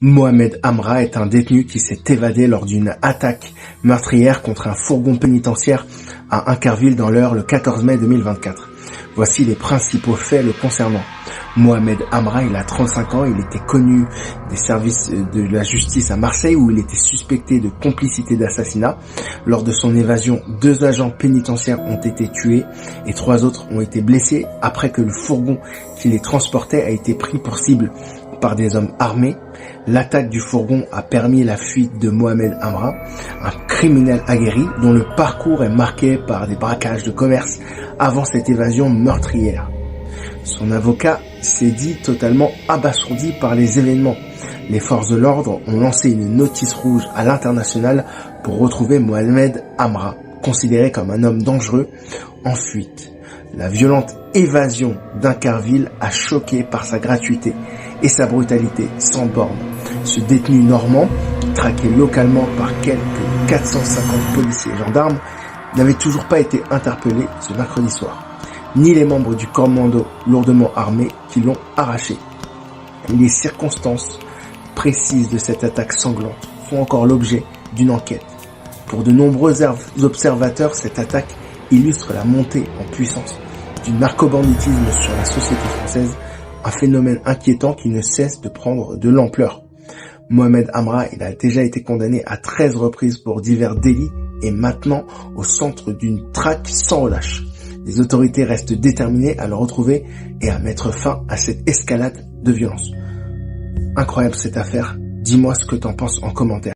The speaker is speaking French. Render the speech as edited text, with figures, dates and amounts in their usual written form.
Mohamed Amra est un détenu qui s'est évadé lors d'une attaque meurtrière contre un fourgon pénitentiaire à Inkerville dans l'Eure le 14 mai 2024. Voici les principaux faits le concernant. Mohamed Amra, il a 35 ans, il était connu des services de la justice à Marseille où il était suspecté de complicité d'assassinat. Lors de son évasion, 2 agents pénitentiaires ont été tués et 3 autres ont été blessés après que le fourgon qui les transportait a été pris pour cible par des hommes armés. L'attaque du fourgon a permis la fuite de Mohamed Amra, un criminel aguerri dont le parcours est marqué par des braquages de commerce avant cette évasion meurtrière. Son avocat s'est dit totalement abasourdi par les événements. Les forces de l'ordre ont lancé une notice rouge à l'international pour retrouver Mohamed Amra, considéré comme un homme dangereux, en fuite. La violente évasion d'Inkerville a choqué par sa gratuité et sa brutalité sans borne. Ce détenu normand, traqué localement par quelques 450 policiers et gendarmes, n'avait toujours pas été interpellé ce mercredi soir, ni les membres du commando lourdement armé qui l'ont arraché. Les circonstances précises de cette attaque sanglante font encore l'objet d'une enquête. Pour de nombreux observateurs, cette attaque illustre la montée en puissance du narcobanditisme sur la société française, un phénomène inquiétant qui ne cesse de prendre de l'ampleur. Mohamed Amra, il a déjà été condamné à 13 reprises pour divers délits et maintenant au centre d'une traque sans relâche. Les autorités restent déterminées à le retrouver et à mettre fin à cette escalade de violence. Incroyable cette affaire, dis-moi ce que t'en penses en commentaire.